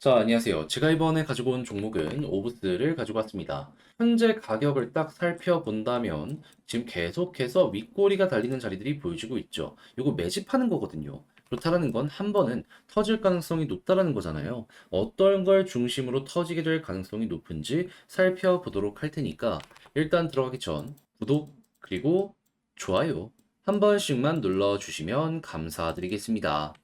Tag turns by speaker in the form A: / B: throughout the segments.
A: 자, 안녕하세요. 제가 이번에 가지고 온 종목은 오브스를 가지고 왔습니다. 현재 가격을 딱 살펴본다면 지금 계속해서 윗꼬리가 달리는 자리들이 보여지고 있죠. 이거 매집하는 거거든요. 그렇다는 건 한 번은 터질 가능성이 높다라는 거잖아요. 어떤 걸 중심으로 터지게 될 가능성이 높은지 살펴보도록 할 테니까 일단 들어가기 전 구독 그리고 좋아요 한 번씩만 눌러주시면 감사드리겠습니다.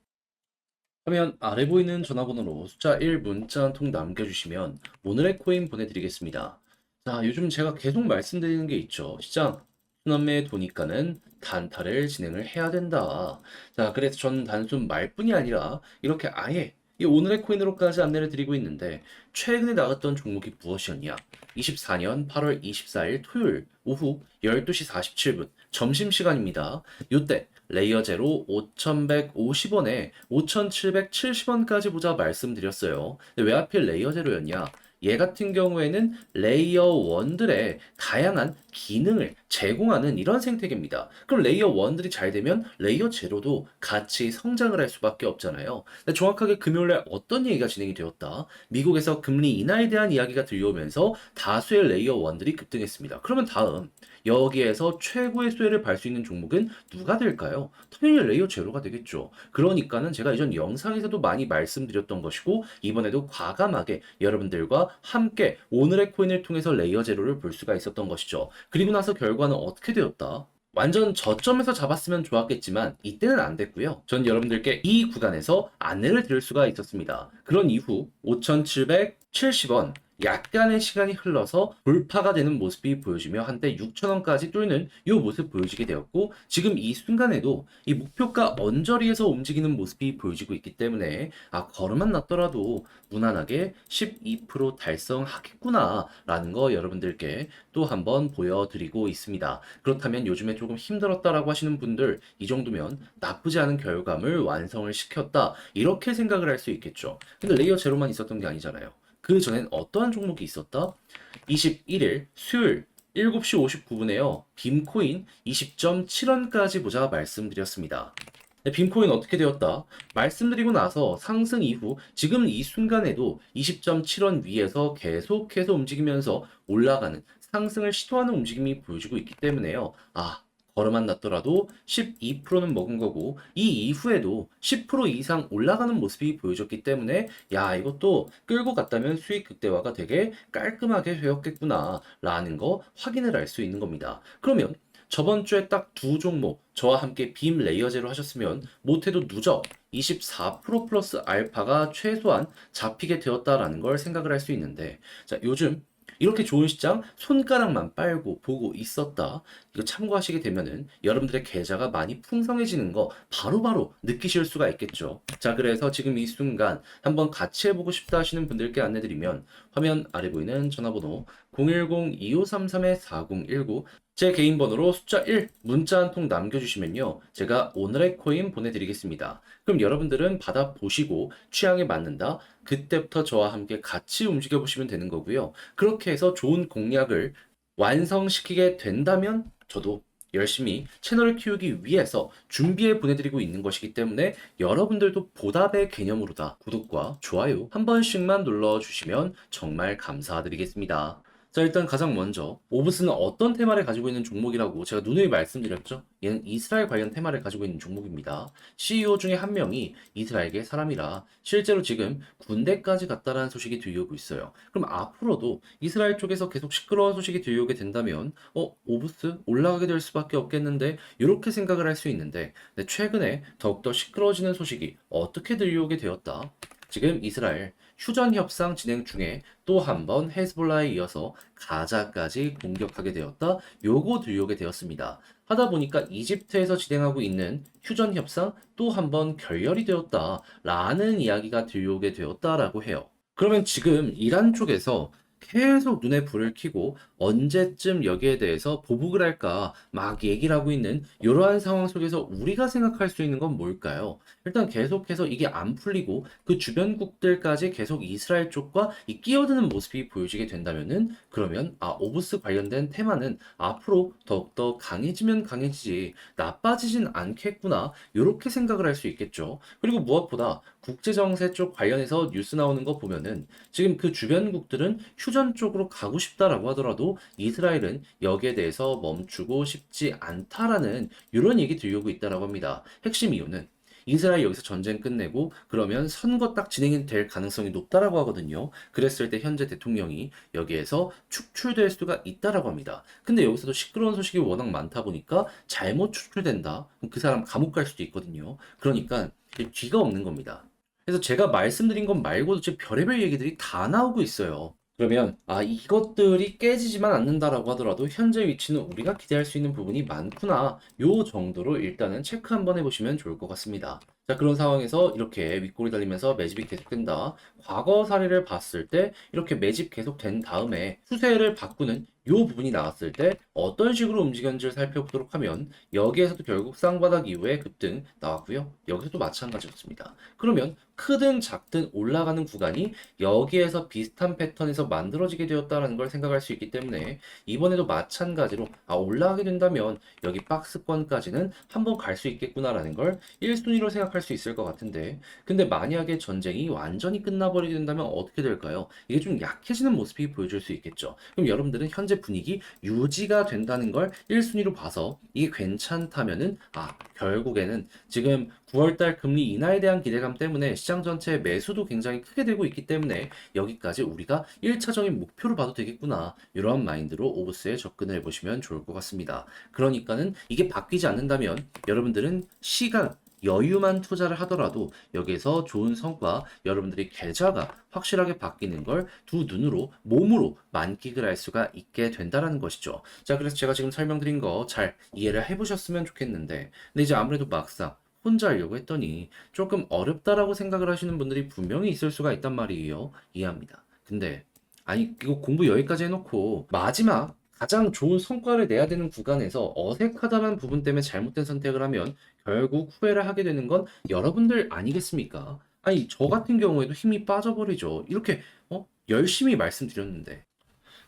A: 화면 아래 보이는 전화번호로 숫자 1 문자 한 통 남겨주시면 오늘의 코인 보내드리겠습니다. 자, 요즘 제가 계속 말씀드리는 게 있죠. 시장 순환매 도니까는 단타를 진행을 해야 된다. 자, 그래서 저는 단순 말뿐이 아니라 이렇게 아예 이 오늘의 코인으로까지 안내를 드리고 있는데 최근에 나갔던 종목이 무엇이었냐? 24년 8월 24일 토요일 오후 12시 47분 점심시간입니다. 요때 레이어 제로 5,150원에 5,770원까지 보자 말씀드렸어요. 근데 왜 하필 레이어 제로였냐? 얘 같은 경우에는 레이어 1들의 다양한 기능을 제공하는 이런 생태계입니다. 그럼 레이어 1들이 잘 되면 레이어 제로도 같이 성장을 할 수밖에 없잖아요. 근데 정확하게 금요일에 어떤 얘기가 진행이 되었다? 미국에서 금리 인하에 대한 이야기가 들려오면서 다수의 레이어 1들이 급등했습니다. 그러면 다음 여기에서 최고의 수혜를 발 수 있는 종목은 누가 될까요? 당연히 레이어 제로가 되겠죠. 그러니까는 제가 이전 영상에서도 많이 말씀드렸던 것이고 이번에도 과감하게 여러분들과 함께 오늘의 코인을 통해서 레이어 제로를 볼 수가 있었던 것이죠. 그리고 나서 결과는 어떻게 되었다? 완전 저점에서 잡았으면 좋았겠지만 이때는 안 됐고요. 전 여러분들께 이 구간에서 안내를 드릴 수가 있었습니다. 그런 이후 5,770원 약간의 시간이 흘러서 돌파가 되는 모습이 보여지며 한때 6,000원까지 뚫는 이 모습 보여지게 되었고 지금 이 순간에도 이 목표가 언저리에서 움직이는 모습이 보여지고 있기 때문에 걸음만 났더라도 무난하게 12% 달성하겠구나 라는 거 여러분들께 또 한번 보여드리고 있습니다. 그렇다면 요즘에 조금 힘들었다라고 하시는 분들 이 정도면 나쁘지 않은 결과물 완성을 시켰다 이렇게 생각을 할 수 있겠죠. 근데 레이어 제로만 있었던 게 아니잖아요. 그 전엔 어떠한 종목이 있었다? 21일 수요일 7시 59분에요. 빔코인 20.7원까지 보자 말씀드렸습니다. 네, 빔코인 어떻게 되었다? 말씀드리고 나서 상승 이후 지금 이 순간에도 20.7원 위에서 계속해서 움직이면서 올라가는 상승을 시도하는 움직임이 보여지고 있기 때문에요. 걸음만 났더라도 12%는 먹은 거고 이 이후에도 10% 이상 올라가는 모습이 보여졌기 때문에 이것도 끌고 갔다면 수익 극대화가 되게 깔끔하게 되었겠구나 라는 거 확인을 할 수 있는 겁니다. 그러면 저번 주에 딱 두 종목 저와 함께 빔 레이어제로 하셨으면 못해도 누적 24% 플러스 알파가 최소한 잡히게 되었다라는 걸 생각을 할 수 있는데 자, 요즘 이렇게 좋은 시장 손가락만 빨고 보고 있었다. 이거 참고하시게 되면은 여러분들의 계좌가 많이 풍성해지는 거 바로바로 느끼실 수가 있겠죠. 자, 그래서 지금 이 순간 한번 같이 해보고 싶다 하시는 분들께 안내드리면 화면 아래 보이는 전화번호 010-2533-4019 제 개인 번호로 숫자 1 문자 한 통 남겨주시면요. 제가 오늘의 코인 보내드리겠습니다. 그럼 여러분들은 받아보시고 취향에 맞는다. 그때부터 저와 함께 같이 움직여 보시면 되는 거고요. 그렇게 해서 좋은 공략을 완성시키게 된다면 저도 열심히 채널을 키우기 위해서 준비해 보내드리고 있는 것이기 때문에 여러분들도 보답의 개념으로다 구독과 좋아요 한 번씩만 눌러주시면 정말 감사드리겠습니다. 자, 일단 가장 먼저 오브스는 어떤 테마를 가지고 있는 종목이라고 제가 누누이 말씀드렸죠. 얘는 이스라엘 관련 테마를 가지고 있는 종목입니다. CEO 중에 한 명이 이스라엘계 사람이라 실제로 지금 군대까지 갔다라는 소식이 들려오고 있어요. 그럼 앞으로도 이스라엘 쪽에서 계속 시끄러운 소식이 들려오게 된다면 오브스 올라가게 될 수밖에 없겠는데 이렇게 생각을 할 수 있는데 최근에 더욱더 시끄러워지는 소식이 어떻게 들려오게 되었다. 지금 이스라엘 휴전 협상 진행 중에 또 한 번 헤즈볼라에 이어서 가자까지 공격하게 되었다. 요거 들려오게 되었습니다. 하다 보니까 이집트에서 진행하고 있는 휴전 협상 또 한 번 결렬이 되었다라는 이야기가 들려오게 되었다라고 해요. 그러면 지금 이란 쪽에서 계속 눈에 불을 켜고 언제쯤 여기에 대해서 보복을 할까 막 얘기를 하고 있는 이러한 상황 속에서 우리가 생각할 수 있는 건 뭘까요? 일단 계속해서 이게 안 풀리고 그 주변국들까지 계속 이스라엘 쪽과 이 끼어드는 모습이 보여지게 된다면은 그러면 오브스 관련된 테마는 앞으로 더욱더 강해지면 강해지지 나빠지진 않겠구나 이렇게 생각을 할 수 있겠죠. 그리고 무엇보다 국제정세 쪽 관련해서 뉴스 나오는 거 보면은 지금 그 주변국들은 휴전 쪽으로 가고 싶다라고 하더라도 이스라엘은 여기에 대해서 멈추고 싶지 않다라는 이런 얘기 들려오고 있다라고 합니다. 핵심 이유는 이스라엘 여기서 전쟁 끝내고 그러면 선거 딱 진행이 될 가능성이 높다라고 하거든요. 그랬을 때 현재 대통령이 여기에서 축출될 수가 있다라고 합니다. 근데 여기서도 시끄러운 소식이 워낙 많다 보니까 잘못 축출된다. 그럼 그 사람 감옥 갈 수도 있거든요. 그러니까 뒤가 없는 겁니다. 그래서 제가 말씀드린 것 말고도 지금 별의별 얘기들이 다 나오고 있어요. 그러면 이것들이 깨지지만 않는다라고 하더라도 현재 위치는 우리가 기대할 수 있는 부분이 많구나. 요 정도로 일단은 체크 한번 해보시면 좋을 것 같습니다. 자, 그런 상황에서 이렇게 윗골이 달리면서 매집이 계속된다. 과거 사례를 봤을 때 이렇게 매집 계속된 다음에 추세를 바꾸는 요 부분이 나왔을 때 어떤 식으로 움직였는지를 살펴보도록 하면 여기에서도 결국 쌍바닥 이후에 급등 나왔고요. 여기서도 마찬가지였습니다. 그러면 크든 작든 올라가는 구간이 여기에서 비슷한 패턴에서 만들어지게 되었다는 걸 생각할 수 있기 때문에 이번에도 마찬가지로 올라가게 된다면 여기 박스권까지는 한번 갈 수 있겠구나라는 걸 1순위로 생각할 수 있을 것 같은데 근데 만약에 전쟁이 완전히 끝나버리게 된다면 어떻게 될까요? 이게 좀 약해지는 모습이 보여줄 수 있겠죠. 그럼 여러분들은 현재 분위기 유지가 된다는 걸 1순위로 봐서 이게 괜찮다면은 결국에는 지금 9월달 금리 인하에 대한 기대감 때문에 시장 전체의 매수도 굉장히 크게 되고 있기 때문에 여기까지 우리가 1차적인 목표로 봐도 되겠구나. 이런 마인드로 오브스에 접근을 해보시면 좋을 것 같습니다. 그러니까는 이게 바뀌지 않는다면 여러분들은 시간, 여유만 투자를 하더라도 여기에서 좋은 성과, 여러분들이 계좌가 확실하게 바뀌는 걸 두 눈으로, 몸으로 만끽을 할 수가 있게 된다는 것이죠. 자, 그래서 제가 지금 설명드린 거 잘 이해를 해보셨으면 좋겠는데, 근데 이제 아무래도 막상 혼자 하려고 했더니 조금 어렵다라고 생각을 하시는 분들이 분명히 있을 수가 있단 말이에요. 이해합니다. 근데 이거 공부 여기까지 해놓고 마지막 가장 좋은 성과를 내야 되는 구간에서 어색하다는 부분 때문에 잘못된 선택을 하면 결국 후회를 하게 되는 건 여러분들 아니겠습니까? 저 같은 경우에도 힘이 빠져버리죠. 이렇게 열심히 말씀드렸는데.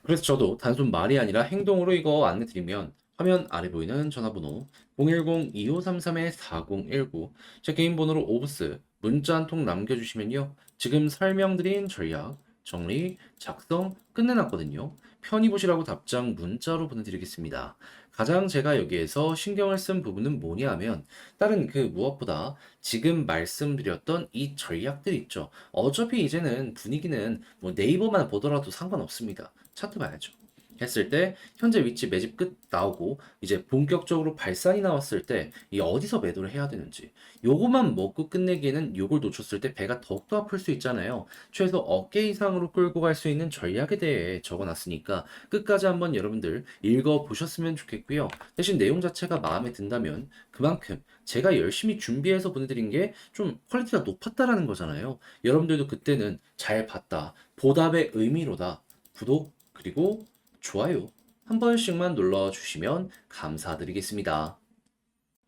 A: 그래서 저도 단순 말이 아니라 행동으로 이거 안내 드리면 화면 아래 보이는 전화번호 010-2533-4019 제 개인 번호로 오브스 문자 한 통 남겨주시면요. 지금 설명드린 전략, 정리, 작성 끝내놨거든요. 편히 보시라고 답장 문자로 보내드리겠습니다. 가장 제가 여기에서 신경을 쓴 부분은 뭐냐 하면 다른 그 무엇보다 지금 말씀드렸던 이 전략들 있죠. 어차피 이제는 분위기는 뭐 네이버만 보더라도 상관없습니다. 차트 봐야죠. 했을 때 현재 위치 매집 끝 나오고 이제 본격적으로 발산이 나왔을 때 이 어디서 매도를 해야 되는지 요거만 먹고 끝내기에는 요걸 놓쳤을 때 배가 더욱더 아플 수 있잖아요. 최소 어깨 이상으로 끌고 갈 수 있는 전략에 대해 적어놨으니까 끝까지 한번 여러분들 읽어보셨으면 좋겠고요. 대신 내용 자체가 마음에 든다면 그만큼 제가 열심히 준비해서 보내드린 게 좀 퀄리티가 높았다라는 거잖아요. 여러분들도 그때는 잘 봤다. 보답의 의미로다. 구독 그리고 좋아요 한 번씩만 눌러주시면 감사드리겠습니다.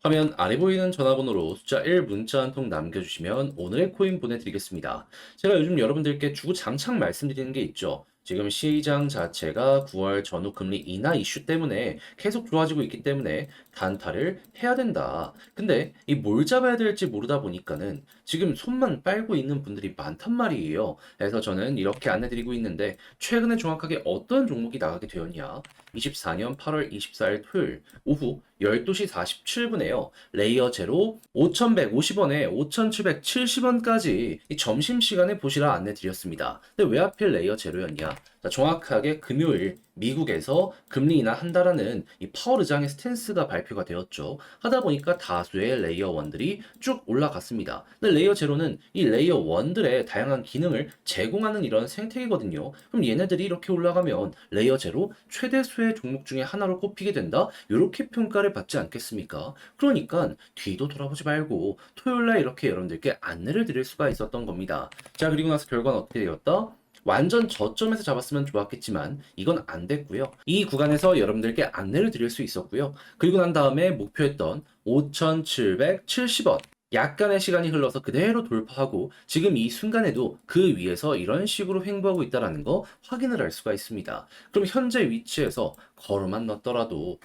A: 화면 아래 보이는 전화번호로 숫자 1 문자 한 통 남겨주시면 오늘의 코인 보내드리겠습니다. 제가 요즘 여러분들께 주구장창 말씀드리는 게 있죠. 지금 시장 자체가 9월 전후 금리 인하 이슈 때문에 계속 좋아지고 있기 때문에 단타를 해야 된다. 근데 이 뭘 잡아야 될지 모르다 보니까는 지금 손만 빨고 있는 분들이 많단 말이에요. 그래서 저는 이렇게 안내드리고 있는데 최근에 정확하게 어떤 종목이 나가게 되었냐? 24년 8월 24일 토요일 오후 12시 47분에요. 레이어 제로 5,150원에 5,770원까지 이 점심시간에 보시라 안내 드렸습니다. 근데 왜 하필 레이어 제로였냐? 자, 정확하게 금요일 미국에서 금리 인하한다라는 이 파월 의장의 스탠스가 발표가 되었죠. 하다 보니까 다수의 레이어 1들이 쭉 올라갔습니다. 근데 레이어 제로는 이 레이어 1들의 다양한 기능을 제공하는 이런 생태계거든요. 그럼 얘네들이 이렇게 올라가면 레이어 제로 최대수의 종목 중에 하나로 꼽히게 된다? 이렇게 평가를 받지 않겠습니까? 그러니까 뒤도 돌아보지 말고 토요일날 이렇게 여러분들께 안내를 드릴 수가 있었던 겁니다. 자, 그리고 나서 결과는 어떻게 되었다? 완전 저점에서 잡았으면 좋았겠지만 이건 안 됐고요. 이 구간에서 여러분들께 안내를 드릴 수 있었고요. 그리고 난 다음에 목표했던 5,770원 약간의 시간이 흘러서 그대로 돌파하고 지금 이 순간에도 그 위에서 이런 식으로 횡보하고 있다는 거 확인을 할 수가 있습니다. 그럼 현재 위치에서 걸어만 넣더라도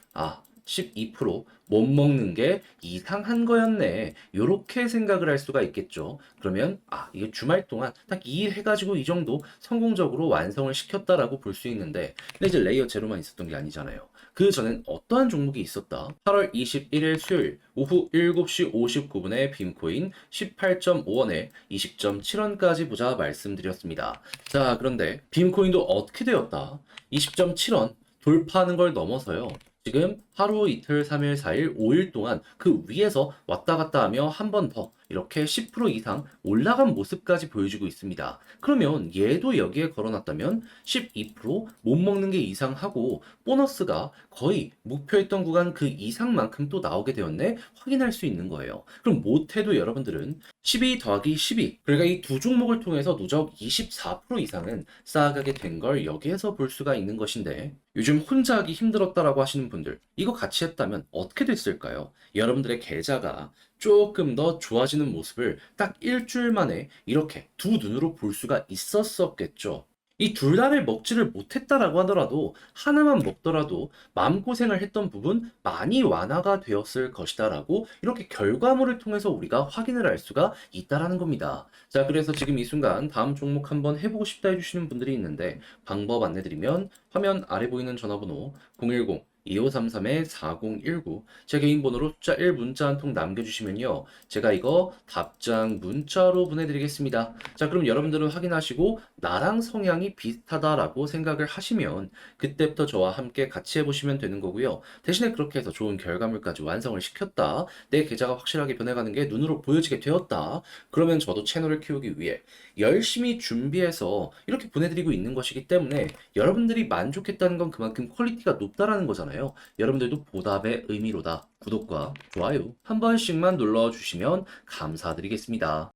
A: 12%못 먹는 게 이상한 거였네. 요렇게 생각을 할 수가 있겠죠. 그러면 이게 주말 동안 딱 2일 해가지고 이 정도 성공적으로 완성을 시켰다라고 볼 수 있는데, 근데 이제 레이어 제로만 있었던 게 아니잖아요. 그 전엔 어떠한 종목이 있었다? 8월 21일 수요일 오후 7시 59분에 빔코인 18.5원에 20.7원까지 보자 말씀드렸습니다. 자, 그런데 빔코인도 어떻게 되었다? 20.7원 돌파하는 걸 넘어서요. 지금 하루, 이틀, 3일, 4일, 5일 동안 그 위에서 왔다 갔다 하며 한 번 더 이렇게 10% 이상 올라간 모습까지 보여주고 있습니다. 그러면 얘도 여기에 걸어놨다면 12%못 먹는 게 이상하고 보너스가 거의 목표했던 구간 그 이상만큼 또 나오게 되었네 확인할 수 있는 거예요. 그럼 못해도 여러분들은 12 더하기 12 그러니까 이 두 종목을 통해서 누적 24% 이상은 쌓아가게 된 걸 여기에서 볼 수가 있는 것인데, 요즘 혼자 하기 힘들었다라고 하시는 분들 이거 같이 했다면 어떻게 됐을까요? 여러분들의 계좌가 조금 더 좋아지는 모습을 딱 일주일 만에 이렇게 두 눈으로 볼 수가 있었었겠죠. 이 둘 다를 먹지를 못했다라고 하더라도 하나만 먹더라도 마음고생을 했던 부분 많이 완화가 되었을 것이다라고 이렇게 결과물을 통해서 우리가 확인을 할 수가 있다라는 겁니다. 자, 그래서 지금 이 순간 다음 종목 한번 해보고 싶다 해주시는 분들이 있는데, 방법 안내드리면 화면 아래 보이는 전화번호 010 2533-4019 제 개인 번호로 숫자 1 문자 한 통 남겨주시면요, 제가 이거 답장 문자로 보내드리겠습니다. 자, 그럼 여러분들은 확인하시고 나랑 성향이 비슷하다라고 생각을 하시면 그때부터 저와 함께 같이 해보시면 되는 거고요. 대신에 그렇게 해서 좋은 결과물까지 완성을 시켰다, 내 계좌가 확실하게 변해가는 게 눈으로 보여지게 되었다, 그러면 저도 채널을 키우기 위해 열심히 준비해서 이렇게 보내드리고 있는 것이기 때문에 여러분들이 만족했다는 건 그만큼 퀄리티가 높다라는 거잖아요. 여러분들도 보답의 의미로다 구독과 좋아요 한 번씩만 눌러주시면 감사드리겠습니다.